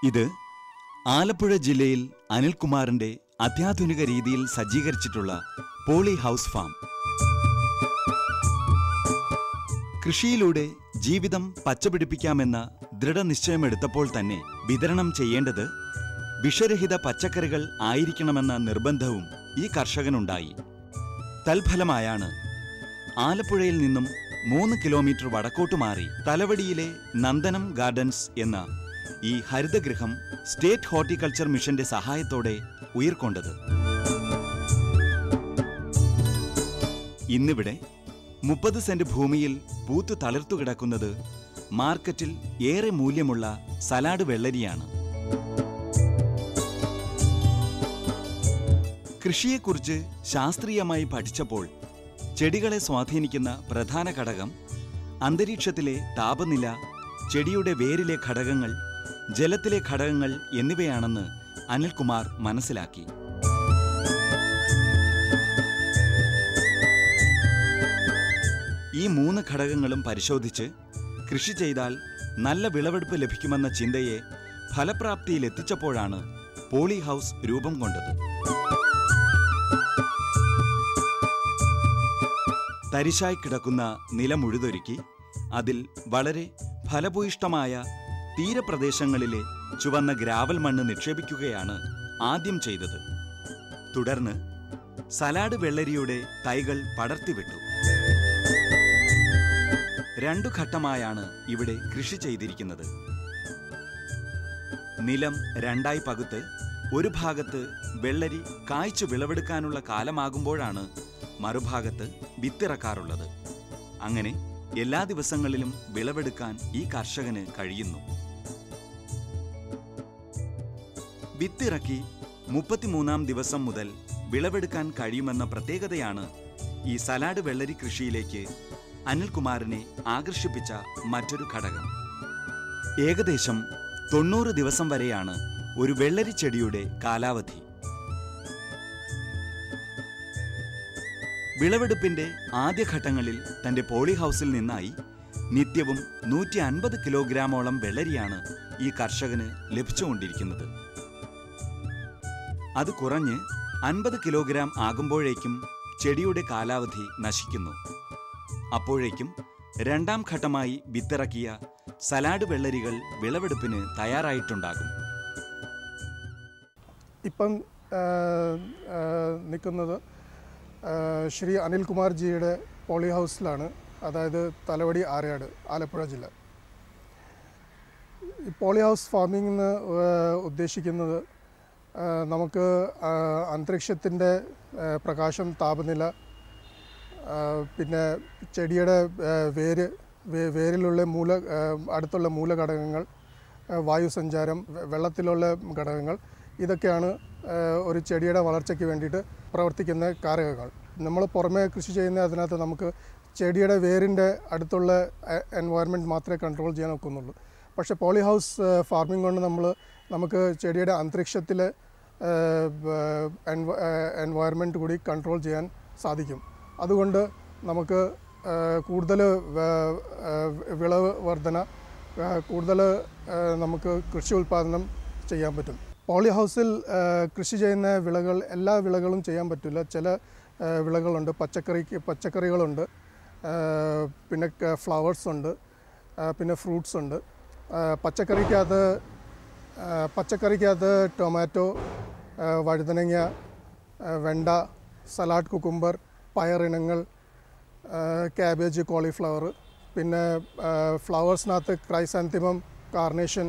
ഇത് ആലപ്പുഴ ജില്ലയിൽ അനിൽകുമാറിന്റെ അത്യാധുനിക രീതിയിൽ സജ്ജീകരിച്ചിട്ടുള്ള പോളി ഹൗസ് ഫാം. കൃഷിയിലൂടെ ജീവിതം പച്ചപിടിപ്പിക്കാമെന്ന ദൃഢനിശ്ചയമെടുത്തപ്പോൾ തന്നെ വിതരണം ചെയ്യേണ്ടത് വിഷരഹിത പച്ചക്കറികൾ ആയിരിക്കണമെന്ന നിർബന്ധവും ഈ കർഷകനുണ്ടായി. തൽഫലമായാണ് ആലപ്പുഴയിൽ നിന്നും 3 കിലോമീറ്റർ വടക്കോട്ട് മാറി തലവടിയിലെ നന്ദനം ഗാർഡൻസ് എന്ന ഈ ഹരിതഗൃഹം സ്റ്റേറ്റ് ഹോർട്ടിക്കൾച്ചർ മിഷന്റെ സഹായത്തോടെ ഉയർക്കൊണ്ടത്. ഇന്നിവിടെ 30 സെന്റ് ഭൂമിയിൽ പൂത്തു തളിർത്തു കിടക്കുന്നത് മാർക്കറ്റിൽ ഏറെ മൂല്യമുള്ള സലാഡ് വെള്ളരിയാണ്. കൃഷിയെക്കുറിച്ച് ശാസ്ത്രീയമായി പഠിച്ചപ്പോൾ ചെടികളെ സ്വാധീനിക്കുന്ന പ്രധാന ഘടകം അന്തരീക്ഷത്തിലെ താപനില, ചെടിയുടെ വേരിലെ ഘടകങ്ങൾ, ജലത്തിലെ ഘടകങ്ങൾ എന്നിവയാണെന്ന് അനിൽകുമാർ മനസ്സിലാക്കി. ഈ 3 ഘടകങ്ങളും പരിശോധിച്ച് കൃഷി ചെയ്താൽ നല്ല വിളവെടുപ്പ് ലഭിക്കുമെന്ന ചിന്തയെ ഫലപ്രാപ്തിയിലെത്തിച്ചപ്പോഴാണ് പോളി ഹൗസ് രൂപം കൊണ്ടത്. തരിശായി കിടക്കുന്ന നിലമുഴുതൊരുക്കി അതിൽ വളരെ ഫലഭൂയിഷ്ഠമായ തീരപ്രദേശങ്ങളിലെ ചുവന്ന ഗ്രാവൽ മണ്ണ് നിക്ഷേപിക്കുകയാണ് ആദ്യം ചെയ്തത്. തുടർന്ന് സലാഡ് വെള്ളരിയുടെ തൈകൾ പടർത്തിവിട്ടു. 2 ഘട്ടമായാണ് ഇവിടെ കൃഷി ചെയ്തിരിക്കുന്നത്. നിലം 2ആയി പകുത്ത് ഒരു ഭാഗത്ത് വെള്ളരി കായ്ച്ചു വിളവെടുക്കാനുള്ള കാലമാകുമ്പോഴാണ് മറുഭാഗത്ത് വിത്തിറക്കാറുള്ളത്. അങ്ങനെ എല്ലാ ദിവസങ്ങളിലും വിളവെടുക്കാൻ ഈ കർഷകന് കഴിയുന്നു. വിത്തിറക്കി 33-ാം ദിവസം മുതൽ വിളവെടുക്കാൻ കഴിയുമെന്ന പ്രത്യേകതയാണ് ഈ സലാഡ് വെള്ളരി കൃഷിയിലേക്ക് അനിൽകുമാറിനെ ആകർഷിപ്പിച്ച മറ്റൊരു ഘടകം. ഏകദേശം 90 ദിവസം വരെയാണ് ഒരു വെള്ളരി ചെടിയുടെ കാലാവധി. വിളവെടുപ്പിന്റെ ആദ്യഘട്ടങ്ങളിൽ തന്റെ പോളി ഹൗസിൽ നിന്നായി നിത്യവും 150 കിലോഗ്രാമോളം വെള്ളരിയാണ് ഈ കർഷകന് ലഭിച്ചുകൊണ്ടിരിക്കുന്നത്. അത് കുറഞ്ഞ് 50 കിലോഗ്രാം ആകുമ്പോഴേക്കും ചെടിയുടെ കാലാവധി നശിക്കുന്നു. അപ്പോഴേക്കും 2ാം ഘട്ടമായി വിത്തിറക്കിയ സലാഡ് വെള്ളരികൾ വിളവെടുപ്പിന് തയ്യാറായിട്ടുണ്ടാകും. ഇപ്പം നിൽക്കുന്നത് ശ്രീ അനിൽകുമാർ ജിയുടെ പോളി ഹൗസിലാണ്, അതായത് തലവടി ആര്യാട്, ആലപ്പുഴ ജില്ല. ഈ പോളി ഹൗസ് ഫാമിംഗ് എന്ന് ഉദ്ദേശിക്കുന്നത് നമുക്ക് അന്തരീക്ഷത്തിൻ്റെ പ്രകാശം, താപനില, പിന്നെ ചെടിയുടെ വേരിലുള്ള അടുത്തുള്ള മൂലഘടകങ്ങൾ, വായുസഞ്ചാരം, വെള്ളത്തിലുള്ള ഘടകങ്ങൾ, ഇതൊക്കെയാണ് ഒരു ചെടിയുടെ വളർച്ചയ്ക്ക് വേണ്ടിയിട്ട് പ്രവർത്തിക്കുന്ന കാരകങ്ങൾ. നമ്മൾ പുറമേ കൃഷി ചെയ്യുന്ന അതിനകത്ത് നമുക്ക് ചെടിയുടെ വേരിൻ്റെ അടുത്തുള്ള എൻവയറൻമെൻറ്റ് മാത്രമേ കൺട്രോൾ ചെയ്യാൻ ഒക്കുന്നുള്ളൂ. പക്ഷേ പോളി ഹൗസ് ഫാർമിംഗ് കൊണ്ട് നമുക്ക് ചെടിയുടെ അന്തരീക്ഷത്തിലെ എൻവയറൻമെൻറ്റ് കൂടി കൺട്രോൾ ചെയ്യാൻ സാധിക്കും. അതുകൊണ്ട് നമുക്ക് കൂടുതൽ വിളവ് വർധന, കൂടുതൽ നമുക്ക് കൃഷി ഉൽപ്പാദനം ചെയ്യാൻ പറ്റും. പോളി ഹൗസിൽ കൃഷി ചെയ്യുന്ന വിളകൾ എല്ലാ വിളകളും ചെയ്യാൻ പറ്റില്ല. ചില വിളകളുണ്ട്, പച്ചക്കറികളുണ്ട്, പിന്നെ ഫ്ലവേഴ്സ് ഉണ്ട്, പിന്നെ ഫ്രൂട്ട്സ് ഉണ്ട്. പച്ചക്കറിക്കകത്ത് ടൊമാറ്റോ, വഴുതനങ്ങ, വെണ്ട, സലാഡ് കുക്കുംബർ, പയറിനങ്ങൾ, ക്യാബേജ്, കോളിഫ്ലവർ, പിന്നെ ഫ്ലവേഴ്സിനകത്ത് chrysanthemum, carnation,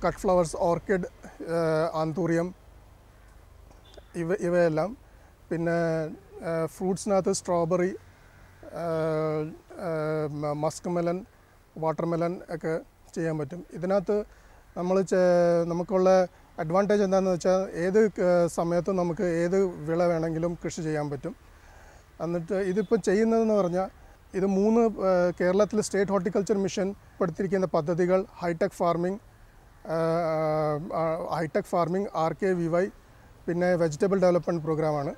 cut flowers, orchid, anthurium, ഇവയെല്ലാം. പിന്നെ ഫ്രൂട്ട്സിനകത്ത് സ്ട്രോബെറി, മസ്ക് മെലൻ, വാട്ടർമെലൻ ഒക്കെ ചെയ്യാൻ പറ്റും. ഇതിനകത്ത് നമുക്കുള്ള അഡ്വാൻറ്റേജ് എന്താണെന്ന് വെച്ചാൽ ഏത് സമയത്തും നമുക്ക് ഏത് വിള വേണമെങ്കിലും കൃഷി ചെയ്യാൻ പറ്റും. എന്നിട്ട് ഇതിപ്പോൾ ചെയ്യുന്നതെന്ന് പറഞ്ഞാൽ ഇത് 3 കേരളത്തിൽ സ്റ്റേറ്റ് ഹോർട്ടിക്കൾച്ചർ മിഷൻ പെടുത്തിയിരിക്കുന്ന പദ്ധതികൾ ഹൈടെക് ഫാർമിംഗ് RKVY, പിന്നെ വെജിറ്റബിൾ ഡെവലപ്മെൻറ്റ് പ്രോഗ്രാമാണ്.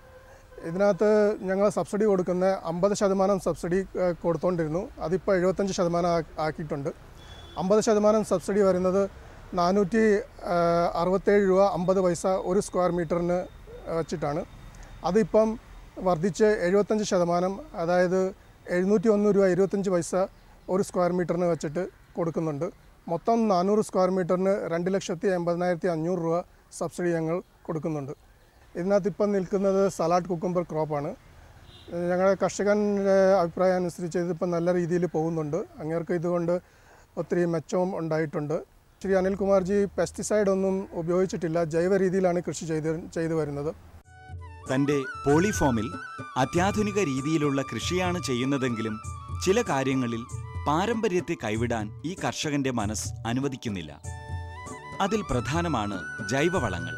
ഇതിനകത്ത് ഞങ്ങൾ സബ്സിഡി കൊടുക്കുന്ന 50% സബ്സിഡി കൊടുത്തുകൊണ്ടിരുന്നു. അതിപ്പോൾ 75% ആക്കിയിട്ടുണ്ട്. 50% സബ്സിഡി വരുന്നത് 467 രൂപ 50 പൈസ ഒരു സ്ക്വയർ മീറ്ററിന് വച്ചിട്ടാണ്. അതിപ്പം വർദ്ധിച്ച് 75%, അതായത് 701 രൂപ 25 പൈസ ഒരു സ്ക്വയർ മീറ്ററിന് വെച്ചിട്ട് കൊടുക്കുന്നുണ്ട്. മൊത്തം 400 സ്ക്വയർ മീറ്ററിന് 2,80,500 രൂപ സബ്സിഡി ഞങ്ങൾ കൊടുക്കുന്നുണ്ട്. ഇതിനകത്ത് ഇപ്പം നിൽക്കുന്നത് സലാഡ് കുക്കുംബർ ക്രോപ്പാണ്. ഞങ്ങളുടെ കർഷകൻ്റെ അഭിപ്രായം അനുസരിച്ച് ഇതിപ്പം നല്ല രീതിയിൽ പോകുന്നുണ്ട്. അങ്ങേർക്ക് ഇതുകൊണ്ട് ഒത്തിരി മെച്ചവും ഉണ്ടായിട്ടുണ്ട്. ശ്രീ അനിൽകുമാർജി പെസ്റ്റിസൈഡ് ഒന്നും ഉപയോഗിച്ചിട്ടില്ല, ജൈവ രീതിയിലാണ് കൃഷി ചെയ്തു വരുന്നത്. തൻ്റെ പോളിഫോമിൽ അത്യാധുനിക രീതിയിലുള്ള കൃഷിയാണ് ചെയ്യുന്നതെങ്കിലും ചില കാര്യങ്ങളിൽ പാരമ്പര്യത്തെ കൈവിടാൻ ഈ കർഷകന്റെ മനസ്സ് അനുവദിക്കുന്നില്ല. അതിൽ പ്രധാനമാണ് ജൈവവളങ്ങൾ.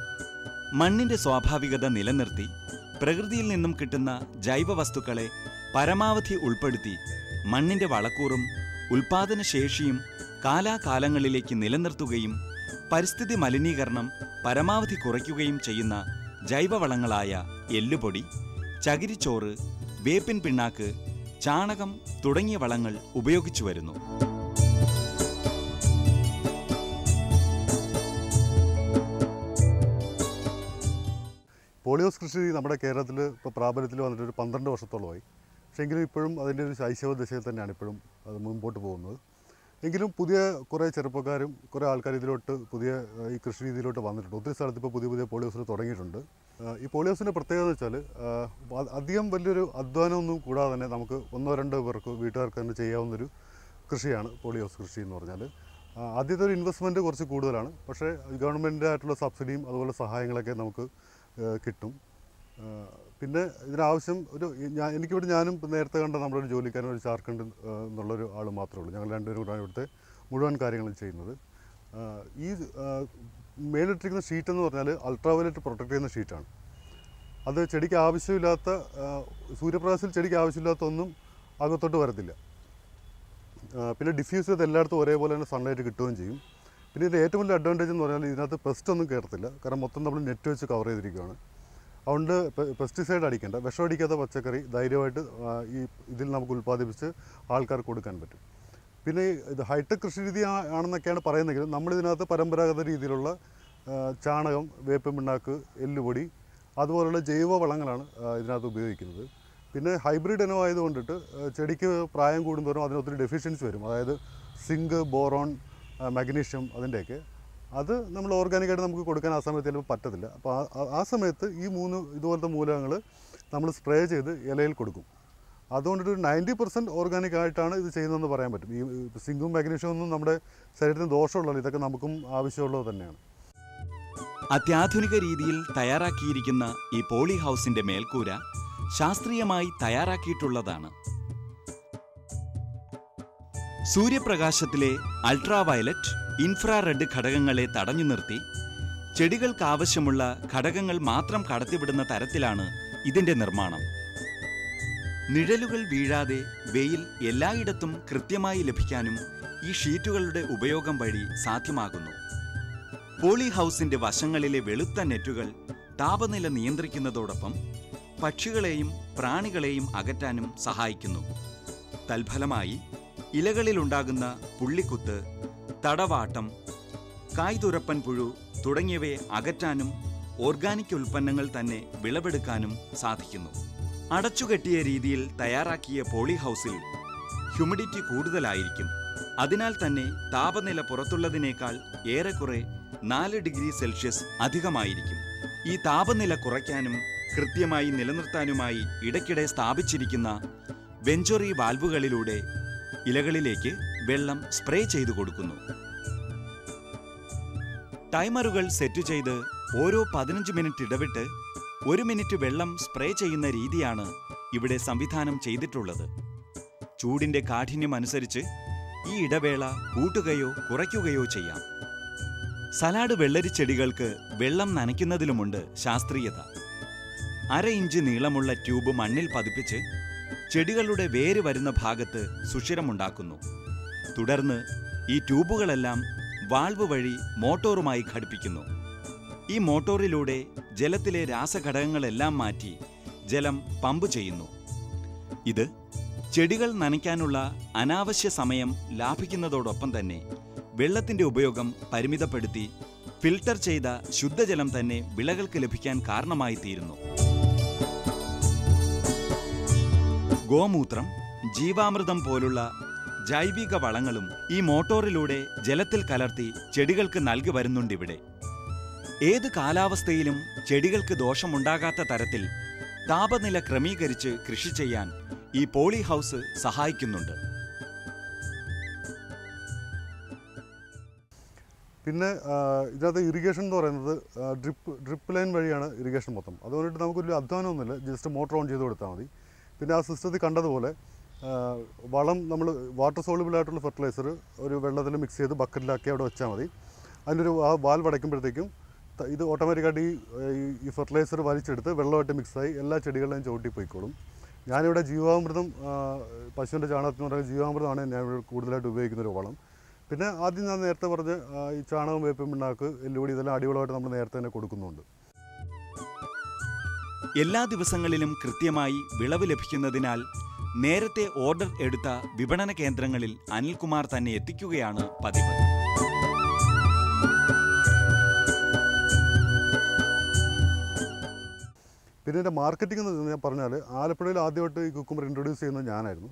മണ്ണിന്റെ സ്വാഭാവികത നിലനിർത്തി പ്രകൃതിയിൽ നിന്നും കിട്ടുന്ന ജൈവവസ്തുക്കളെ പരമാവധി ഉൾപ്പെടുത്തി മണ്ണിന്റെ വളക്കൂറും ഉൽപാദനശേഷിയും കാലാകാലങ്ങളിലേക്ക് നിലനിർത്തുകയും പരിസ്ഥിതി മലിനീകരണം പരമാവധി കുറയ്ക്കുകയും ചെയ്യുന്ന ജൈവവളങ്ങളായ എല്ലുപൊടി, ചകിരിച്ചോറ്, വേപ്പിൻ പിണ്ണാക്ക്, ചാണകം തുടങ്ങിയ വളങ്ങൾ ഉപയോഗിച്ചു വരുന്നു. പോളിഹൗസ് കൃഷി നമ്മുടെ കേരളത്തിൽ ഇപ്പോൾ പ്രാബല്യത്തിൽ വന്നിട്ട് ഒരു 12 വർഷത്തോളമായി. പക്ഷേ എങ്കിലും ഇപ്പോഴും അതിൻ്റെ ഒരു ശൈശവ ദശയിൽ തന്നെയാണ് ഇപ്പോഴും അത് മുമ്പോട്ട് പോകുന്നത്. എങ്കിലും പുതിയ കുറേ ചെറുപ്പക്കാരും കുറേ ആൾക്കാർ ഇതിലോട്ട് ഈ കൃഷി രീതിയിലോട്ട് വന്നിട്ടുണ്ട്. ഒത്തിരി സ്ഥലത്ത് ഇപ്പോൾ പുതിയ പോളിഹൗസിൽ തുടങ്ങിയിട്ടുണ്ട്. ഈ പോളിഹൗസിൻ്റെ പ്രത്യേകത വെച്ചാൽ അധികം വലിയൊരു അധ്വാനമൊന്നും കൂടാതെ തന്നെ നമുക്ക് 1-2 പേർക്ക് വീട്ടുകാർക്ക് തന്നെ ചെയ്യാവുന്നൊരു കൃഷിയാണ് പോളിഹൗസ് കൃഷി എന്ന് പറഞ്ഞാൽ. ആദ്യത്തെ ഒരു ഇൻവെസ്റ്റ്മെൻറ്റ് കുറച്ച് കൂടുതലാണ്, പക്ഷേ ഗവൺമെൻറ്റിൻ്റെ ആയിട്ടുള്ള സബ്സിഡിയും അതുപോലെ സഹായങ്ങളൊക്കെ നമുക്ക് കിട്ടും. പിന്നെ ഇതിനാവശ്യം ഞാനും നേരത്തെ കണ്ട നമ്മുടെ ഒരു ജോലിക്കാരൻ, ഒരു ജാർഖണ്ഡ് എന്നുള്ളൊരു ആൾ മാത്രമേ ഉള്ളൂ. ഞങ്ങൾ രണ്ടുപേരും കൂടാണ് ഇവിടുത്തെ മുഴുവൻ കാര്യങ്ങളും ചെയ്യുന്നത്. ഈ മേലിട്ടിരിക്കുന്ന ഷീറ്റ് എന്ന് പറഞ്ഞാൽ അൾട്രാവയലറ്റ് പ്രൊട്ടക്ട് ചെയ്യുന്ന ഷീറ്റാണ്. അത് ചെടിക്ക് ആവശ്യമില്ലാത്ത സൂര്യപ്രകാശത്തിൽ ചെടിക്ക് ആവശ്യമില്ലാത്ത ഒന്നും അകത്തോട്ട് വരത്തില്ല. പിന്നെ ഡിഫ്യൂസ് ചെയ്ത് എല്ലായിടത്തും ഒരേപോലെ തന്നെ സൺലൈറ്റ് കിട്ടുകയും ചെയ്യും. പിന്നെ ഇതിൻ്റെ ഏറ്റവും വലിയ അഡ്വാൻറ്റേജ് എന്ന് പറഞ്ഞാൽ ഇതിനകത്ത് പെസ്റ്റ് ഒന്നും കയറത്തില്ല, കാരണം മൊത്തം നമ്മൾ നെറ്റ് വെച്ച് കവർ ചെയ്തിരിക്കുകയാണ്. അതുകൊണ്ട് പെസ്റ്റിസൈഡ് അടിക്കേണ്ട, വിഷമടിക്കാത്ത പച്ചക്കറി ധൈര്യമായിട്ട് ഇതിൽ നമുക്ക് ഉൽപ്പാദിപ്പിച്ച് ആൾക്കാർക്ക് കൊടുക്കാൻ പറ്റും. പിന്നെ ഇത് ഹൈടെക് കൃഷി രീതി ആണെന്നൊക്കെയാണ് പറയുന്നതെങ്കിലും നമ്മളിതിനകത്ത് പരമ്പരാഗത രീതിയിലുള്ള ചാണകം, വേപ്പിൻ പിണ്ണാക്ക്, എല്ലുപൊടി അതുപോലുള്ള ജൈവ വളങ്ങളാണ് ഇതിനകത്ത് ഉപയോഗിക്കുന്നത്. പിന്നെ ഹൈബ്രിഡ് ഇനമായതുകൊണ്ടിട്ട് ചെടിക്ക് പ്രായം കൂടുന്തോറും അതിനൊത്തിരി ഡെഫിഷ്യൻസി വരും. അതായത് സിങ്ക്, ബോറോൺ, മഗ്നീഷ്യം അതിൻ്റെയൊക്കെ അത് നമ്മൾ ഓർഗാനിക്കായിട്ട് നമുക്ക് കൊടുക്കാൻ ആ സമയത്ത് ചിലപ്പോൾ പറ്റത്തില്ല. അപ്പോൾ ആ സമയത്ത് ഈ 3 ഇതുപോലത്തെ മൂലകങ്ങൾ നമ്മൾ സ്പ്രേ ചെയ്ത് ഇലയിൽ കൊടുക്കും. അതുകൊണ്ടൊരു 90% ഓർഗാനിക് ആയിട്ടാണ് ഇത് ചെയ്യുന്നതെന്ന് പറയാൻ പറ്റും. ഈ സിങ്കും മാഗ്നീഷ്യവും ഒന്നും നമ്മുടെ ശരീരത്തിന് ദോഷമുള്ളതല്ല, ഇതൊക്കെ നമുക്കും ആവശ്യമുള്ളത് തന്നെയാണ്. അത്യാധുനിക രീതിയിൽ തയ്യാറാക്കിയിരിക്കുന്ന ഈ പോളി ഹൗസിന്റെ മേൽക്കൂര ശാസ്ത്രീയമായി തയ്യാറാക്കിയിട്ടുള്ളതാണ്. സൂര്യപ്രകാശത്തിലെ അൾട്രാവയലറ്റ്, ഇൻഫ്രാറെഡ് ഘടകങ്ങളെ തടഞ്ഞു നിർത്തി ചെടികൾക്കാവശ്യമുള്ള ഘടകങ്ങൾ മാത്രം കടത്തിവിടുന്ന തരത്തിലാണ് ഇതിന്റെ നിർമ്മാണം. നിഴലുകൾ വീഴാതെ വെയിൽ എല്ലായിടത്തും കൃത്യമായി ലഭിക്കാനും ഈ ഷീറ്റുകളുടെ ഉപയോഗം വഴി സാധ്യമാകുന്നു. പോളി ഹൗസിന്റെ വശങ്ങളിലെ വെളുത്ത നെറ്റുകൾ താപനില നിയന്ത്രിക്കുന്നതോടൊപ്പം പക്ഷികളെയും പ്രാണികളെയും അകറ്റാനും സഹായിക്കുന്നു. തൽഫലമായി ഇലകളിലുണ്ടാകുന്ന പുള്ളിക്കുത്ത്, തടവാട്ടം, കായ്തുരപ്പൻ പുഴു തുടങ്ങിയവയെ അകറ്റാനും ഓർഗാനിക് ഉൽപ്പന്നങ്ങൾ തന്നെ വിളവെടുക്കാനും സാധിക്കുന്നു. അടച്ചുകെട്ടിയ രീതിയിൽ തയ്യാറാക്കിയ പോളി ഹൗസിൽ ഹ്യൂമിഡിറ്റി കൂടുതലായിരിക്കും. അതിനാൽ തന്നെ താപനില പുറത്തുള്ളതിനേക്കാൾ ഏറെക്കുറെ 4 ഡിഗ്രി സെൽഷ്യസ് അധികമായിരിക്കും. ഈ താപനില കുറയ്ക്കാനും കൃത്യമായി നിലനിർത്താനുമായി ഇടയ്ക്കിടെ സ്ഥാപിച്ചിരിക്കുന്ന വെഞ്ചുറി വാൽവുകളിലൂടെ ഇലകളിലേക്ക് വെള്ളം സ്പ്രേ ചെയ്തു കൊടുക്കുന്നു. ടൈമറുകൾ സെറ്റ് ചെയ്ത് ഓരോ 15 മിനിറ്റ് ഇടവിട്ട് 1 മിനിറ്റ് വെള്ളം സ്പ്രേ ചെയ്യുന്ന രീതിയാണ് ഇവിടെ സംവിധാനം ചെയ്തിട്ടുള്ളത്. ചൂടിന്റെ കാഠിന്യം അനുസരിച്ച് ഈ ഇടവേള കൂട്ടുകയോ കുറയ്ക്കുകയോ ചെയ്യാം. സലാഡ് വെള്ളരിച്ചെടികൾക്ക് വെള്ളം നനയ്ക്കുന്നതിലുമുണ്ട് ശാസ്ത്രീയത. 1/2 ഇഞ്ച് നീളമുള്ള ട്യൂബ് മണ്ണിൽ പതിപ്പിച്ച് ചെടികളുടെ വേര് വരുന്ന ഭാഗത്ത് സുഷിരമുണ്ടാക്കുന്നു. തുടർന്ന് ഈ ട്യൂബുകളെല്ലാം വാൾവ് വഴി മോട്ടോറുമായി ഘടിപ്പിക്കുന്നു. ഈ മോട്ടോറിലൂടെ ജലത്തിലെ രാസഘടകങ്ങളെല്ലാം മാറ്റി ജലം പമ്പ് ചെയ്യുന്നു. ഇത് ചെടികൾ നനയ്ക്കാനുള്ള അനാവശ്യ സമയം ലാഭിക്കുന്നതോടൊപ്പം തന്നെ വെള്ളത്തിന്റെ ഉപയോഗം പരിമിതപ്പെടുത്തി ഫിൽട്ടർ ചെയ്ത ശുദ്ധജലം തന്നെ വിളകൾക്ക് ലഭിക്കാൻ കാരണമായി തീരുന്നു. ഗോമൂത്രം, ജീവാമൃതം പോലുള്ള ജൈവിക വളങ്ങളും ഈ മോട്ടോറിലൂടെ ജലത്തിൽ കലർത്തി ചെടികൾക്ക് നൽകി വരുന്നുണ്ടിവിടെ. ഏത് കാലാവസ്ഥയിലും ചെടികൾക്ക് ദോഷമുണ്ടാകാത്ത തരത്തിൽ താപനില ക്രമീകരിച്ച് കൃഷി ചെയ്യാൻ ഈ പോളി ഹൗസ് സഹായിക്കുന്നുണ്ട്. പിന്നെ ഇതിനകത്ത് ഇറിഗേഷൻ എന്ന് പറയുന്നത് ഡ്രിപ്പ് ലൈൻ വഴിയാണ് ഇറിഗേഷൻ മൊത്തം. അതുകൊണ്ടിട്ട് നമുക്കൊരു അധ്വാനമൊന്നുമില്ല, ജസ്റ്റ് മോട്ടർ ഓൺ ചെയ്ത് കൊടുത്താൽ മതി. പിന്നെ ആ സിസ്റ്റത്തിൽ കണ്ടതുപോലെ വളം നമ്മൾ വാട്ടർ സോളുബിൾ ആയിട്ടുള്ള ഫെർട്ടിലൈസർ ഒരു വെള്ളത്തിൽ മിക്സ് ചെയ്ത് ബക്കറ്റിലാക്കി അവിടെ വെച്ചാൽ മതി. അതിനൊരു ആ വാൽവ് അടയ്ക്കുമ്പോഴത്തേക്കും ഇത് ഓട്ടോമാറ്റിക്കായിട്ട് ഈ ഫെർട്ടിലൈസർ വലിച്ചെടുത്ത് വെള്ളമായിട്ട് മിക്സായി എല്ലാ ചെടികളുടെയും ചവിട്ടി പോയിക്കോളും. ഞാനിവിടെ ജീവാമൃതം, പശുവിൻ്റെ ചാണകത്തിൽ എന്ന് പറയുന്ന ജീവാമൃതമാണ് ഞാൻ ഇവിടെ കൂടുതലായിട്ട് ഉപയോഗിക്കുന്നൊരു വളം. പിന്നെ ആദ്യം ഞാൻ നേരത്തെ പറഞ്ഞ് ഈ ചാണകം, വേപ്പിൻ പിണ്ണാക്ക്, എല്ലുപൊടി ഇതെല്ലാം അടിവളമായിട്ട് നമ്മൾ നേരത്തെ തന്നെ കൊടുക്കുന്നുണ്ട്. എല്ലാ ദിവസങ്ങളിലും കൃത്യമായി വിളവ് ലഭിക്കുന്നതിനാൽ നേരത്തെ ഓർഡർ എടുത്ത വിപണന കേന്ദ്രങ്ങളിൽ അനിൽകുമാർ തന്നെ എത്തിക്കുകയാണ് പതിവ്. പിന്നെ എൻ്റെ മാർക്കറ്റിംഗ് എന്ന് ഞാൻ പറഞ്ഞാൽ ആലപ്പുഴയിൽ ആദ്യമായിട്ട് ഈ കുക്കുംബർ ഇൻട്രൊഡ്യൂസ് ചെയ്യുന്നത് ഞാനായിരുന്നു.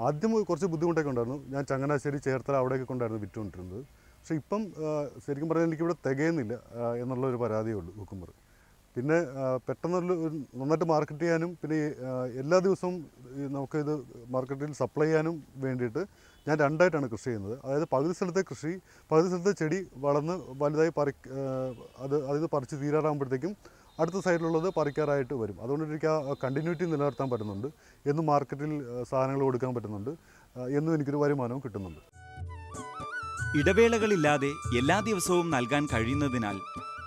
ആദ്യം കുറച്ച് ബുദ്ധിമുട്ടൊക്കെ ഉണ്ടായിരുന്നു. ഞാൻ ചങ്ങനാശ്ശേരി, ചേർത്തല അവിടെയൊക്കെ കൊണ്ടായിരുന്നു വിറ്റുകൊണ്ടിരുന്നത്. പക്ഷേ ഇപ്പം ശരിക്കും പറഞ്ഞാൽ എനിക്കിവിടെ തികയുന്നില്ല എന്നുള്ളൊരു പരാതിയേ ഉള്ളൂ കുക്കുംബർ. പിന്നെ പെട്ടെന്നൊരു നന്നായിട്ട് മാർക്കറ്റ് ചെയ്യാനും പിന്നെ എല്ലാ ദിവസവും നമുക്കിത് മാർക്കറ്റിൽ സപ്ലൈ ചെയ്യാനും വേണ്ടിയിട്ട് ഞാൻ രണ്ടായിട്ടാണ് കൃഷി ചെയ്യുന്നത്. അതായത് പകുതി സ്ഥലത്തെ കൃഷി, പകുതി സ്ഥലത്തെ ചെടി വളർന്ന് വലുതായി അതിൽ പറിച്ച് തീരാറാകുമ്പോഴത്തേക്കും അടുത്ത സൈഡിലുള്ളത് പറിക്കാറായിട്ട് വരും. അതുകൊണ്ട് എനിക്ക് ആ കണ്ടിന്യൂറ്റി നിലനിർത്താൻ പറ്റുന്നുണ്ട്. എന്നും മാർക്കറ്റിൽ സാധനങ്ങൾ കൊടുക്കാൻ പറ്റുന്നുണ്ട്, എന്നും എനിക്കൊരു വരുമാനവും കിട്ടുന്നുണ്ട്. ഇടവേളകളില്ലാതെ എല്ലാ ദിവസവും നൽകാൻ കഴിയുന്നതിനാൽ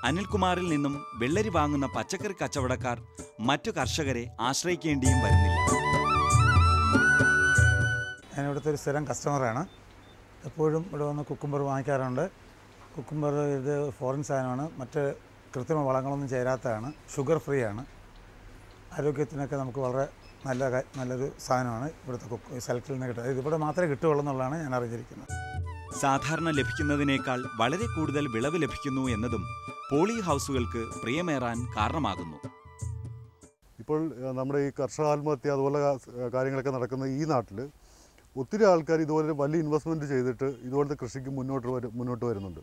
അനിൽകുമാറിൽ നിന്നും വെള്ളരി വാങ്ങുന്ന പച്ചക്കറി കച്ചവടക്കാർ മറ്റു കർഷകരെ ആശ്രയിക്കേണ്ടിയും വരുന്നില്ല. ഞാനിവിടുത്തെ ഒരു സ്ഥിരം കസ്റ്റമറാണ്. എപ്പോഴും ഇവിടെ വന്ന് കുക്കുംബർ വാങ്ങിക്കാറുണ്ട്. കുക്കുംബർ ഇത് ഫോറിൻ സാധനമാണ്, മറ്റ് കൃത്രിമ വളങ്ങളൊന്നും ചേരാത്തതാണ്, ഷുഗർ ഫ്രീ ആണ്. ആരോഗ്യത്തിനൊക്കെ നമുക്ക് വളരെ നല്ലൊരു സാധനമാണ് ഇവിടുത്തെ സെലക്റ്റിൽ നിന്ന് കിട്ടുന്നത്. ഇതിവിടെ മാത്രമേ കിട്ടുകയുള്ളൂ എന്നുള്ളതാണ് ഞാൻ അറിഞ്ഞിരിക്കുന്നത്. സാധാരണ ലഭിക്കുന്നതിനേക്കാൾ വളരെ കൂടുതൽ വിളവ് ലഭിക്കുന്നു എന്നതും പോളി ഹൗസുകൾക്ക് പ്രിയമേറാൻ കാരണമാകുന്നു. ഇപ്പോൾ നമ്മുടെ ഈ കർഷക ആത്മഹത്യ അതുപോലെ കാര്യങ്ങളൊക്കെ നടക്കുന്ന ഈ നാട്ടിൽ ഒത്തിരി ആൾക്കാർ ഇതുപോലെ വലിയ ഇൻവെസ്റ്റ്മെൻറ്റ് ചെയ്തിട്ട് ഇതുപോലത്തെ കൃഷിക്ക് മുന്നോട്ട് വരുന്നുണ്ട്.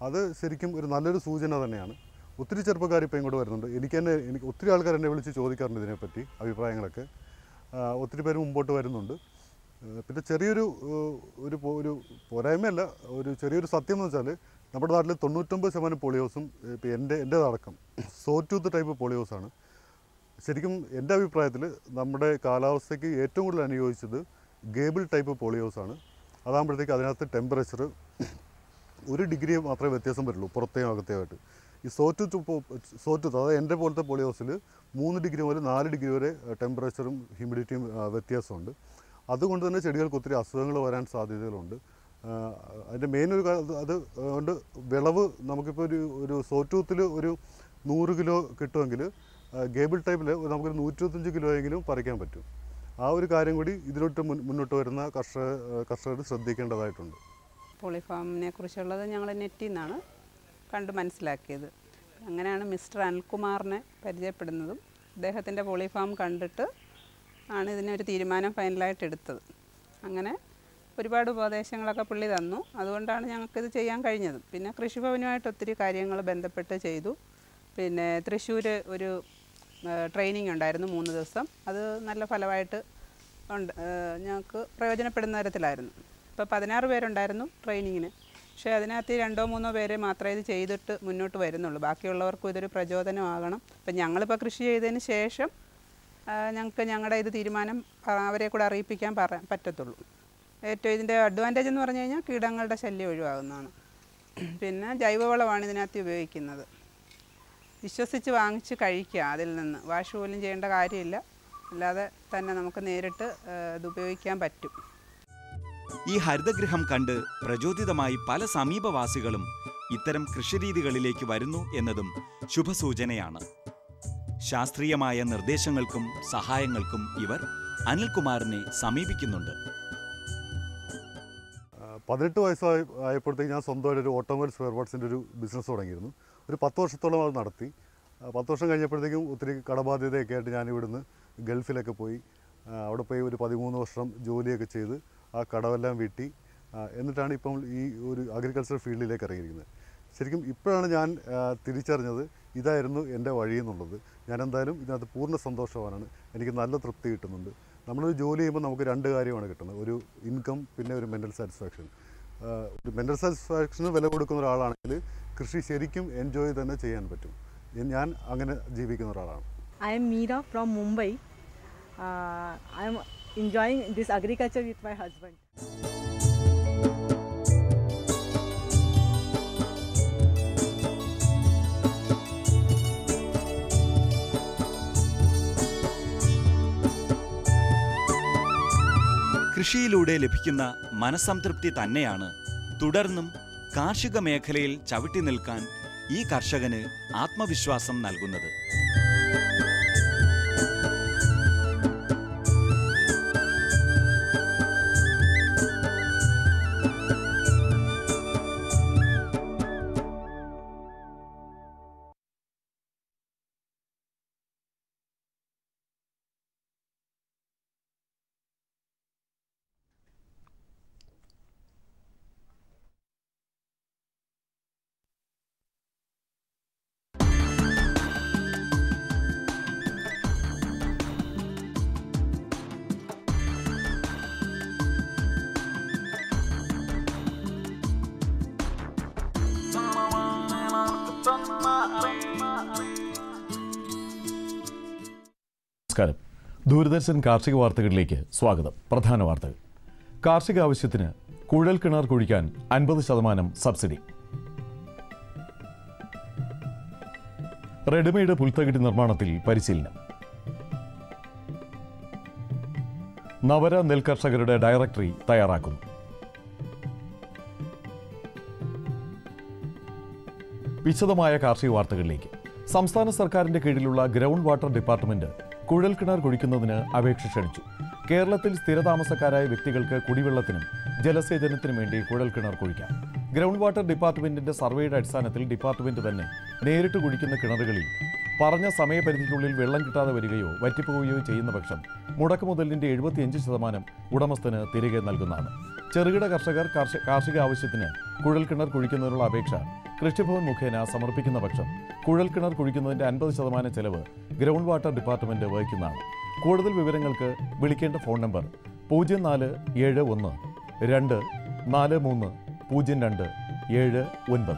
അത് ശരിക്കും ഒരു നല്ലൊരു സൂചന തന്നെയാണ്. ഒത്തിരി ചെറുപ്പക്കാർ ഇപ്പോൾ ഇങ്ങോട്ട് വരുന്നുണ്ട്. എനിക്ക് ഒത്തിരി ആൾക്കാർ എന്നെ വിളിച്ച് ചോദിക്കാറുണ്ട് ഇതിനെപ്പറ്റി അഭിപ്രായങ്ങളൊക്കെ. ഒത്തിരി പേര് മുമ്പോട്ട് വരുന്നുണ്ട്. പിന്നെ ചെറിയൊരു ഒരു പോരായ്മയല്ല, ഒരു ചെറിയൊരു സത്യം എന്ന് വെച്ചാൽ നമ്മുടെ നാട്ടിൽ 99% പോളിഹൗസും ഇപ്പോൾ എൻ്റേതടക്കം സോറ്റൂത്ത് ടൈപ്പ് പോളിഹൗസാണ്. ശരിക്കും എൻ്റെ അഭിപ്രായത്തിൽ നമ്മുടെ കാലാവസ്ഥയ്ക്ക് ഏറ്റവും കൂടുതൽ അനുയോജിച്ചത് ഗേബിൾ ടൈപ്പ് പോളിഹൗസാണ്. അതാകുമ്പോഴത്തേക്ക് അതിനകത്ത് ടെമ്പറേച്ചർ 1 ഡിഗ്രി മാത്രമേ വ്യത്യാസം വരുള്ളൂ പുറത്തെയും അകത്തെയുമായിട്ട്. ഈ സോറ്റൂത്ത് അതായത് എൻ്റെ പോലത്തെ പോളിഹൗസിൽ 3 ഡിഗ്രി മുതൽ 4 ഡിഗ്രി വരെ ടെമ്പറേച്ചറും ഹ്യൂമിഡിറ്റിയും വ്യത്യാസമുണ്ട്. അതുകൊണ്ട് തന്നെ ചെടികൾക്ക് ഒത്തിരി അസുഖങ്ങൾ വരാൻ സാധ്യതകളുണ്ട്. അതിൻ്റെ മെയിൻ ഒരു അതുകൊണ്ട് വിളവ് നമുക്കിപ്പോൾ ഒരു സോറ്റൂത്തിൽ ഒരു 100 കിലോ കിട്ടുമെങ്കിൽ ഗേബിൾ ടൈപ്പിൽ നമുക്കൊരു 125 കിലോയെങ്കിലും പറിക്കാൻ പറ്റും. ആ ഒരു കാര്യം കൂടി ഇതിലോട്ട് മുന്നോട്ട് വരുന്ന കർഷകർ ശ്രദ്ധിക്കേണ്ടതായിട്ടുണ്ട്. പോളിഫാമിനെ കുറിച്ചുള്ളത് ഞങ്ങൾ നെറ്റിൽ നിന്നാണ് കണ്ട് മനസ്സിലാക്കിയത്. അങ്ങനെയാണ് മിസ്റ്റർ അനിൽകുമാറിനെ പരിചയപ്പെടുന്നതും അദ്ദേഹത്തിൻ്റെ പോളിഫാം കണ്ടിട്ട് ആണ് ഇതിനൊരു തീരുമാനം ഫൈനലായിട്ട് എടുത്തത്. അങ്ങനെ ഒരുപാട് ഉപദേശങ്ങളൊക്കെ പുള്ളി തന്നു. അതുകൊണ്ടാണ് ഞങ്ങൾക്കിത് ചെയ്യാൻ കഴിഞ്ഞത്. പിന്നെ കൃഷിഭവനുമായിട്ട് ഒത്തിരി കാര്യങ്ങൾ ബന്ധപ്പെട്ട് ചെയ്തു. പിന്നെ തൃശ്ശൂർ ഒരു ട്രെയിനിങ് ഉണ്ടായിരുന്നു 3 ദിവസം. അത് നല്ല ഫലമായിട്ട് ഞങ്ങൾക്ക് പ്രയോജനപ്പെടുന്ന തരത്തിലായിരുന്നു. ഇപ്പോൾ 16 പേരുണ്ടായിരുന്നു ട്രെയിനിങ്ങിന്. പക്ഷേ അതിനകത്ത് 2-3 പേരെ മാത്രമേ ഇത് ചെയ്തിട്ട് മുന്നോട്ട് വരുന്നുള്ളൂ. ബാക്കിയുള്ളവർക്കും ഇതൊരു പ്രചോദനമാകണം. ഇപ്പം ഞങ്ങളിപ്പോൾ കൃഷി ചെയ്തതിന് ശേഷം ഞങ്ങൾക്ക് ഞങ്ങളുടെ ഇത് തീരുമാനം അവരെ കൂടെ അറിയിപ്പിക്കാൻ പറ്റത്തുള്ളൂ. ഏറ്റവും ഇതിൻ്റെ അഡ്വാൻറ്റേജ് എന്ന് പറഞ്ഞു കഴിഞ്ഞാൽ കീടങ്ങളുടെ ശല്യം ഒഴിവാകുന്നതാണ്. പിന്നെ ജൈവവളമാണ് ഇതിനകത്ത് ഉപയോഗിക്കുന്നത്. വിശ്വസിച്ച് വാങ്ങിച്ച് കഴിക്കുക. അതിൽ നിന്ന് വാഷ് പോലും ചെയ്യേണ്ട കാര്യമില്ല. അല്ലാതെ തന്നെ നമുക്ക് നേരിട്ട് ഇത് ഉപയോഗിക്കാൻ പറ്റും. ഈ ഹരിതഗൃഹം കണ്ട് പ്രചോദിതമായി പല സമീപവാസികളും ഇത്തരം കൃഷിരീതികളിലേക്ക് വരുന്നു എന്നതും ശുഭസൂചനയാണ്. ശാസ്ത്രീയമായ നിർദ്ദേശങ്ങൾക്കും സഹായങ്ങൾക്കും ഇവർ അനിൽകുമാറിനെ സമീപിക്കുന്നുണ്ട്. 18 വയസ്സായപ്പോഴത്തേക്ക് ഞാൻ സ്വന്തമായിട്ട് ഒരു ഓട്ടോമൊബൈൽ സ്പെയർ പാർട്സിൻ്റെ ഒരു ബിസിനസ് തുടങ്ങിയിരുന്നു. ഒരു 10 വർഷത്തോളം അത് നടത്തി. 10 വർഷം കഴിഞ്ഞപ്പോഴത്തേക്കും ഒത്തിരി കടബാധ്യതയൊക്കെ ആയിട്ട് ഞാൻ ഇവിടുന്ന് ഗൾഫിലൊക്കെ പോയി അവിടെ പോയി ഒരു 13 വർഷം ജോലിയൊക്കെ ചെയ്ത് ആ കടമെല്ലാം വീട്ടി എന്നിട്ടാണ് ഇപ്പം ഈ ഒരു അഗ്രികൾച്ചർ ഫീൽഡിലേക്ക് ഇറങ്ങിയിരിക്കുന്നത്. ശരിക്കും ഇപ്പോഴാണ് ഞാൻ തിരിച്ചറിഞ്ഞത് ഇതായിരുന്നു എൻ്റെ വഴി എന്നുള്ളത്. ഞാൻ എന്തായാലും ഇതിനകത്ത് പൂർണ്ണ സന്തോഷവാനാണ്. എനിക്ക് നല്ല തൃപ്തി കിട്ടുന്നുണ്ട്. നമ്മളൊരു ജോലി ചെയ്യുമ്പോൾ നമുക്ക് 2 കാര്യമാണ് കിട്ടുന്നത്, ഒരു ഇൻകം പിന്നെ ഒരു മെൻ്റൽ സാറ്റിസ്ഫാക്ഷൻ. ഒരു മെൻ്റൽ സാറ്റിസ്ഫാക്ഷന് വില കൊടുക്കുന്ന ഒരാളാണെങ്കിൽ കൃഷി ശരിക്കും എൻജോയ് തന്നെ ചെയ്യാൻ പറ്റും. ഞാൻ അങ്ങനെ ജീവിക്കുന്ന ഒരാളാണ്. I am Meera from Mumbai. I am enjoying this agriculture with my husband. കൃഷിയിലൂടെ ലഭിക്കുന്ന മനസ്സംതൃപ്തി തന്നെയാണ് തുടർന്നും കാർഷിക മേഖലയിൽ ചവിട്ടി നിൽക്കാൻ ഈ കർഷകന് ആത്മവിശ്വാസം നൽകുന്നത്. നമസ്കാരം. ദൂരദർശൻ കാർഷിക വാർത്തകളിലേക്ക് സ്വാഗതം. പ്രധാന വാർത്തകൾ. കാർഷിക ആവശ്യത്തിന് കുഴൽ കിണർ കുഴിക്കാൻ 50% സബ്സിഡി. റെഡിമെയ്ഡ് പുൽത്തകിടി നിർമ്മാണത്തിൽ പരിശീലനം. നവര നെൽകർഷകരുടെ ഡയറക്ടറി തയ്യാറാക്കുന്നു. വിശദമായ കാർഷിക വാർത്തകളിലേക്ക്. സംസ്ഥാന സർക്കാരിന്റെ കീഴിലുള്ള ഗ്രൗണ്ട് വാട്ടർ ഡിപ്പാർട്ട്മെന്റ് കുഴൽ കിണർ കുഴിക്കുന്നതിന് അപേക്ഷ ക്ഷണിച്ചു. കേരളത്തിൽ സ്ഥിരതാമസക്കാരായ വ്യക്തികൾക്ക് കുടിവെള്ളത്തിനും ജലസേചനത്തിനും വേണ്ടി കുഴൽ കിണർ കുഴിക്കാം. ഗ്രൗണ്ട് വാട്ടർ ഡിപ്പാർട്ട്മെന്റിന്റെ സർവേയുടെ അടിസ്ഥാനത്തിൽ ഡിപ്പാർട്ട്മെന്റ് തന്നെ നേരിട്ട് കുഴിക്കുന്ന കിണറുകളിൽ പറഞ്ഞ സമയപരിധിക്കുള്ളിൽ വെള്ളം കിട്ടാതെ വരികയോ വറ്റിപ്പോവുകയോ ചെയ്യുന്ന പക്ഷം മുടക്കുമുതലിന്റെ 75% ഉടമസ്ഥന് തിരികെ നൽകുന്നതാണ്. ചെറുകിട കർഷകർ കാർഷിക ആവശ്യത്തിന് കുഴൽ കിണർ കുഴിക്കുന്നതിനുള്ള അപേക്ഷ കൃഷിഭവൻ മുഖേന സമർപ്പിക്കുന്ന പക്ഷം കുഴൽ കിണർ കുഴിക്കുന്നതിന്റെ 50% ചെലവ് ഗ്രൗണ്ട് വാട്ടർ ഡിപ്പാർട്ട്മെന്റ് വഹിക്കുന്നതാണ്. കൂടുതൽ വിവരങ്ങൾക്ക് വിളിക്കേണ്ട ഫോൺ നമ്പർ 0471 243 0279.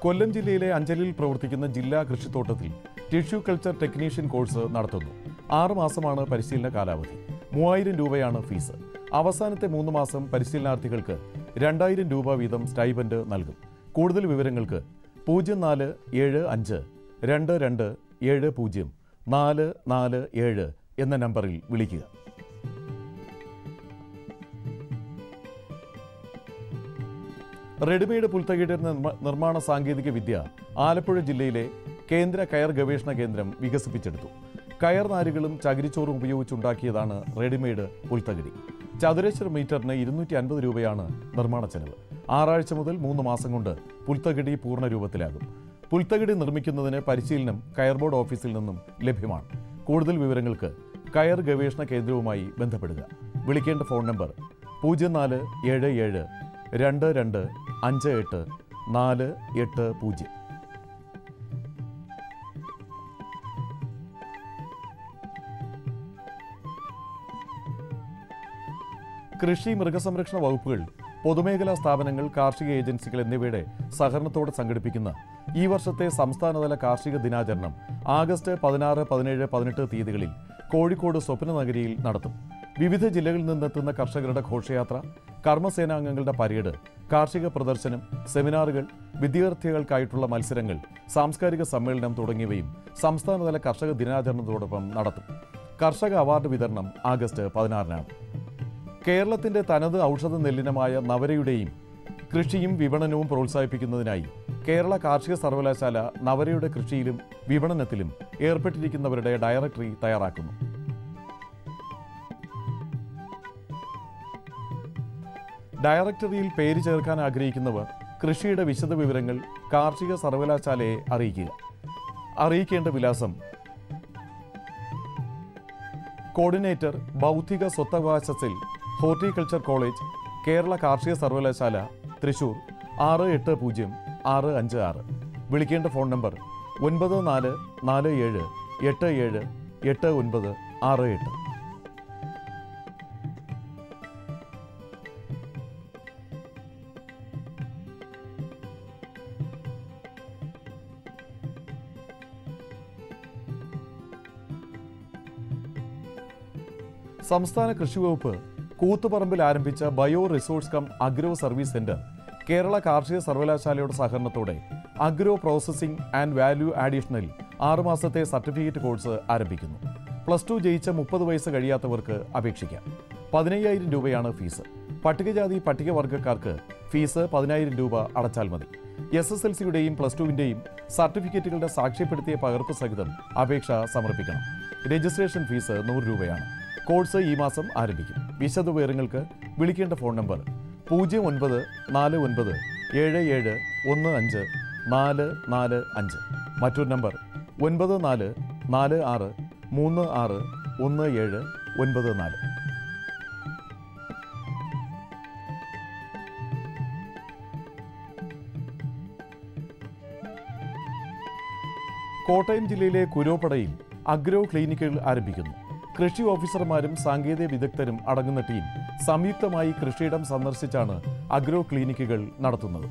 കൊല്ലം ജില്ലയിലെ അഞ്ചലിൽ പ്രവർത്തിക്കുന്ന ജില്ലാ കൃഷിത്തോട്ടത്തിൽ ടിഷ്യൂ കൾച്ചർ ടെക്നീഷ്യൻ കോഴ്സ് നടത്തുന്നു. 6 മാസമാണ് പരിശീലന കാലാവധി. 3000 രൂപയാണ് ഫീസ്. അവസാനത്തെ 3 മാസം പരിശീലനാർത്ഥികൾക്ക് 2000 രൂപ വീതം സ്റ്റൈപ്പൻഡ് നൽകും. കൂടുതൽ വിവരങ്ങൾക്ക് 0475 2270 447 എന്ന നമ്പറിൽ വിളിക്കുക. റെഡിമെയ്ഡ് പുൽത്തകിടി നിർമ്മാണ സാങ്കേതിക വിദ്യ ആലപ്പുഴ ജില്ലയിലെ കേന്ദ്ര കയർ ഗവേഷണ കേന്ദ്രം വികസിപ്പിച്ചെടുത്തു. കയർ നാരുകളും ചകിരിച്ചോറും ഉപയോഗിച്ചുണ്ടാക്കിയതാണ് റെഡിമെയ്ഡ് പുൽത്തകിടി. ചതുരശ്ര മീറ്ററിന് 250 രൂപയാണ് നിർമ്മാണ ചെലവ്. 6 ആഴ്ച മുതൽ 3 മാസം കൊണ്ട് പുൽത്തകിടി പൂർണ്ണ രൂപത്തിലാകും. പുൽത്തകിടി നിർമ്മിക്കുന്നതിന് പരിശീലനം കയർ ബോർഡ് ഓഫീസിൽ നിന്നും ലഭ്യമാണ്. കൂടുതൽ വിവരങ്ങൾക്ക് കയർ ഗവേഷണ കേന്ദ്രവുമായി ബന്ധപ്പെടുക. വിളിക്കേണ്ട ഫോൺ നമ്പർ 0477 2258 480. കൃഷി മൃഗസംരക്ഷണ വകുപ്പുകൾ, പൊതുമേഖലാ സ്ഥാപനങ്ങൾ, കാർഷിക ഏജൻസികൾ എന്നിവയുടെ സഹകരണത്തോടെ സംഘടിപ്പിക്കുന്ന ഈ വർഷത്തെ സംസ്ഥാനതല കാർഷിക ദിനാചരണം ആഗസ്റ്റ് 16, 17, 18 തീയതികളിൽ കോഴിക്കോട് സ്വപ്നനഗരിയിൽ നടത്തും. വിവിധ ജില്ലകളിൽ നിന്നെത്തുന്ന കർഷകരുടെ ഘോഷയാത്ര, കർമ്മസേനാംഗങ്ങളുടെ പരേഡ്, കാർഷിക പ്രദർശനം, സെമിനാറുകൾ, വിദ്യാർത്ഥികൾക്കായിട്ടുള്ള മത്സരങ്ങൾ, സാംസ്കാരിക സമ്മേളനം തുടങ്ങിയവയും സംസ്ഥാനതല കർഷക ദിനാചരണത്തോടൊപ്പം നടത്തും. കർഷക അവാർഡ് വിതരണം ആഗസ്റ്റ് 16-നാണ്. കേരളത്തിന്റെ തനത് ഔഷധ നെല്ലിനമായ നവരയുടെയും കൃഷിയും വിപണനവും പ്രോത്സാഹിപ്പിക്കുന്നതിനായി കേരള കാർഷിക സർവകലാശാല നവരയുടെ കൃഷിയിലും വിപണനത്തിലും ഏർപ്പെട്ടിരിക്കുന്നവരുടെ ഡയറക്ടറി തയ്യാറാക്കുന്നു. ഡയറക്ടറിയിൽ പേര് ചേർക്കാൻ ആഗ്രഹിക്കുന്നവർ കൃഷിയുടെ വിശദവിവരങ്ങൾ കാർഷിക സർവകലാശാലയെ അറിയിക്കുക. അറിയിക്കേണ്ട വിലാസം: കോർഡിനേറ്റർ ബൗദ്ധിക സ്വത്തവകാശ സെൽ, ഹോർട്ടിക്കൾച്ചർ കോളേജ്, കേരള കാർഷിക സർവകലാശാല, തൃശൂർ 680656. വിളിക്കേണ്ട ഫോൺ നമ്പർ 9447878968. സംസ്ഥാന കൃഷിവകുപ്പ് കൂത്തുപറമ്പിൽ ആരംഭിച്ച bio resource cum agro service centre Kerala കാർഷിക സർവകലാശാലയുടെ സഹകരണത്തോടെ agro processing and value additional 6 മാസത്തെ സർട്ടിഫിക്കറ്റ് കോഴ്സ് ആരംഭിക്കുന്നു. +2 ജയിച്ച 30 വയസ്സ് കഴിയാത്തവർക്ക് അപേക്ഷിക്കാം. 15,000 രൂപയാണ് ഫീസ്. പട്ടികജാതി പട്ടികവർഗ്ഗക്കാർക്ക് ഫീസ് 10,000 രൂപ അടച്ചാൽ മതി. SSLCയുടെയും +2വിൻ്റെയും സർട്ടിഫിക്കറ്റുകളുടെ സാക്ഷ്യപ്പെടുത്തിയ പകർപ്പ് സഹിതം അപേക്ഷ സമർപ്പിക്കണം. രജിസ്ട്രേഷൻ ഫീസ് 100 രൂപയാണ്. കോഴ്സ് ഈ മാസം ആരംഭിക്കും. വിശദവിവരങ്ങൾക്ക് വിളിക്കേണ്ട ഫോൺ നമ്പർ 094977154445. മറ്റൊരു നമ്പർ 9446361794. കോട്ടയം ജില്ലയിലെ കുരോപ്പടയിൽ അഗ്രോ ക്ലിനിക്കുകൾ ആരംഭിക്കുന്നു. കൃഷി ഓഫീസർമാരും സാങ്കേതിക വിദഗ്ധരും അടങ്ങുന്ന ടീം സംയുക്തമായി കൃഷിയിടം സന്ദർശിച്ചാണ് അഗ്രോ ക്ലിനിക്കുകൾ നടത്തുന്നത്.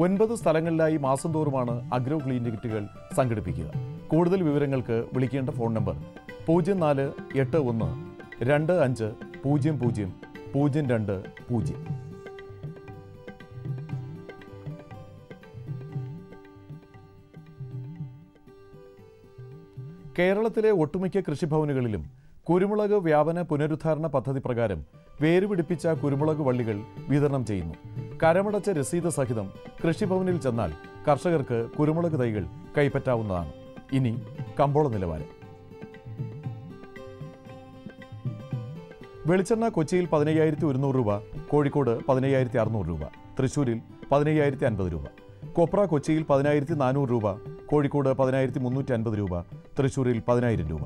9 സ്ഥലങ്ങളിലായി മാസം തോറുമാണ് അഗ്രോ ക്ലിനിക്കുകൾ സംഘടിപ്പിക്കുക. കൂടുതൽ വിവരങ്ങൾക്ക് വിളിക്കേണ്ട ഫോൺ നമ്പർ 048125000020. കേരളത്തിലെ ഒട്ടുമിക്ക കൃഷിഭവനുകളിലും കുരുമുളക് വ്യാപന പുനരുദ്ധാരണ പദ്ധതി പ്രകാരം വേരുപിടിപ്പിച്ച കുരുമുളക് വള്ളികൾ വിതരണം ചെയ്യുന്നു. കരമടച്ച രസീത് സഹിതം കൃഷിഭവനിൽ ചെന്നാൽ കർഷകർക്ക് കുരുമുളക് തൈകൾ കൈപ്പറ്റാവുന്നതാണ്. ഇനി കമ്പോള നിലവാരം. വെളിച്ചെണ്ണ കൊച്ചിയിൽ 15,100 രൂപ, കോഴിക്കോട് 15,600 രൂപ, തൃശ്ശൂരിൽ 15,050 രൂപ. കൊപ്ര കൊച്ചിയിൽ 10,400 രൂപ, കോഴിക്കോട് 10,350 രൂപ, തൃശ്ശൂരിൽ 10,000 രൂപ.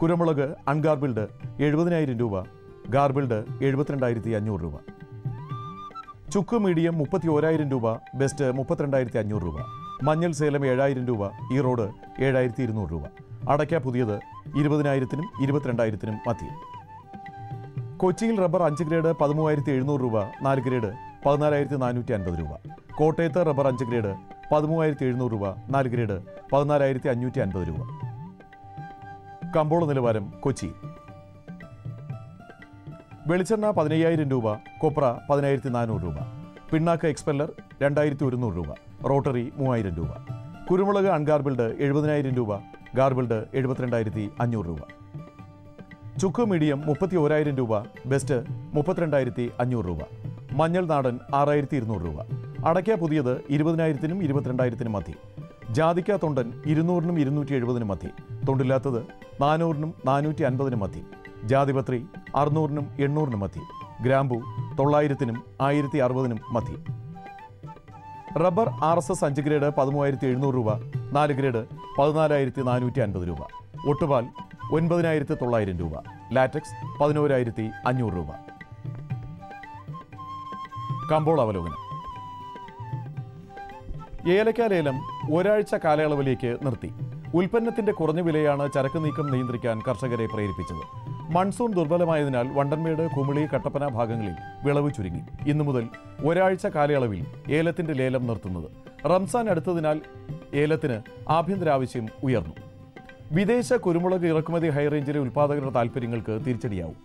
കുരുമുളക് അൺഗാർബിൾഡ് 70,000 രൂപ, ഗാർബിൾഡ് 72,500 രൂപ. ചുക്ക് മീഡിയം 31,000 രൂപ, ബെസ്റ്റ് 32,500 രൂപ. മഞ്ഞൾ സേലം 7,000 രൂപ, ഈറോഡ് 7,200 രൂപ. അടയ്ക്ക പുതിയത് 20,000-നും 22,000-നും മധ്യേ. കൊച്ചിയിൽ റബ്ബർ 5 ഗ്രേഡ് 13,700 രൂപ, 4 ഗ്രേഡ് 14,450 രൂപ. കോട്ടയത്ത് റബ്ബർ 5 ഗ്രേഡ് 13,700 രൂപ, 4 ഗ്രേഡ് 14,550 രൂപ. കമ്പോള നിലവാരം കൊച്ചി. വെളിച്ചെണ്ണ 15,000 രൂപ, കൊപ്ര 10,400 രൂപ, പിണ്ണാക്ക് എക്സ്പെല്ലർ 2,100 രൂപ, റോട്ടറി 3,000 രൂപ. കുരുമുളക് അൺഗാർബിൾഡ് 70,000 രൂപ, ഗാർബിൾഡ് 72,500 രൂപ. ചുക്ക് മീഡിയം 31,000 രൂപ, ബെസ്റ്റ് 32,500 രൂപ. മഞ്ഞൾ നാടൻ 6,200 രൂപ. അടയ്ക്ക പുതിയത് 20,000-നും 22,000-നും മധ്യേ. ജാതിക്ക തൊണ്ടൻ 200-നും 270-നും മധ്യേ. തൊണ്ടില്ലാത്തത് 400-നും 450-നും മധ്യേ. ജാതിപത്രി 600-നും 800-നും മധ്യേ. ഗ്രാമ്പു 900-നും 1,060-നും മധ്യേ. റബ്ബർ RSS 5 ഗ്രേഡ് 13,700 രൂപ, 4 ഗ്രേഡ് 14,450 രൂപ. ഒട്ടുപാൽ 9,900 രൂപ. ലാറ്റക്സ് 11,500 രൂപ. കമ്പോള അവലോകനം. ഏലക്ക ലേലം ഒരാഴ്ച കാലയളവിലേക്ക് നിർത്തി. ഉൽപ്പന്നത്തിന്റെ കുറഞ്ഞ വിലയാണ് ചരക്ക് നീക്കം നിയന്ത്രിക്കാൻ കർഷകരെ പ്രേരിപ്പിച്ചത്. മൺസൂൺ ദുർബലമായതിനാൽ വണ്ടൻമേട്, കുമിളി, കട്ടപ്പന ഭാഗങ്ങളിൽ വിളവ് ചുരുങ്ങി. ഇന്നു മുതൽ ഒരാഴ്ച കാലയളവിൽ ഏലത്തിന്റെ ലേലം നിർത്തുന്നത്. റംസാൻ അടുത്തതിനാൽ ഏലത്തിന് ആഭ്യന്തര ആവശ്യം ഉയർന്നു. വിദേശ കുരുമുളക് ഇറക്കുമതി ഹൈറേഞ്ചിലെ ഉൽപ്പാദകരുടെ താൽപ്പര്യങ്ങൾക്ക് തിരിച്ചടിയാവും.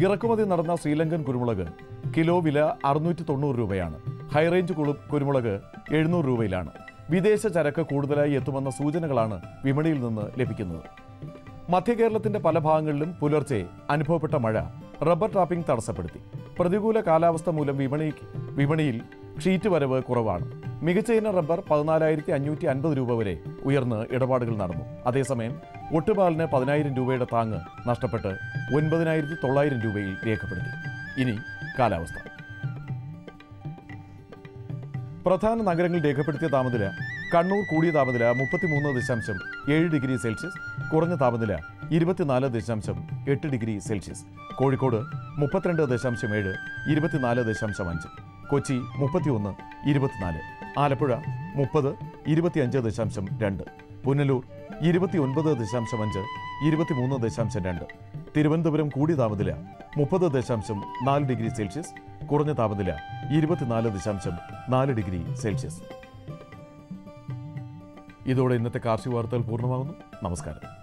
ഇറക്കുമതി നടന്ന ശ്രീലങ്കൻ കുരുമുളക് കിലോ വില 690 രൂപയാണ്. ഹൈറേഞ്ച് കുരുമുളക് 700 രൂപയിലാണ്. വിദേശ ചരക്ക് കൂടുതലായി എത്തുമെന്ന സൂചനകളാണ് വിപണിയിൽ നിന്ന് ലഭിക്കുന്നത്. മധ്യകേരളത്തിന്റെ പല ഭാഗങ്ങളിലും പുലർച്ചെ അനുഭവപ്പെട്ട മഴ റബ്ബർ ടാപ്പിംഗ് തടസ്സപ്പെടുത്തി. പ്രതികൂല കാലാവസ്ഥ മൂലം വിപണിയിൽ ഷീറ്റ് വരവ് കുറവാണ്. മികച്ച ഇനം റബ്ബർ 14,550 രൂപ വരെ ഉയർന്ന് ഇടപാടുകൾ നടന്നു. അതേസമയം ഒട്ടുപാലിന് 10,000 രൂപയുടെ താങ്ങ് നഷ്ടപ്പെട്ട് 9,900 രൂപയിൽ രേഖപ്പെടുത്തി. ഇനി കാലാവസ്ഥ. പ്രധാന നഗരങ്ങളിൽ രേഖപ്പെടുത്തിയ താപനില: കണ്ണൂർ കൂടിയ താപനില 33.7 ഡിഗ്രി സെൽഷ്യസ്, കുറഞ്ഞ താപനില 24.8 ഡിഗ്രി സെൽഷ്യസ്. കോഴിക്കോട് 32.7, 24.5. കൊച്ചി 31, 24. ആലപ്പുഴ 30, 25.2. പുനലൂർ 29.5, 23.2. തിരുവനന്തപുരം കൂടിയ താപനില 30.4 ഡിഗ്രി സെൽഷ്യസ്, കുറഞ്ഞ താപനില 24.4 ഡിഗ്രി സെൽഷ്യസ്. ഇതോടെ ഇന്നത്തെ കാർഷിക വാർത്തകൾ പൂർണ്ണമാകുന്നു. നമസ്കാരം.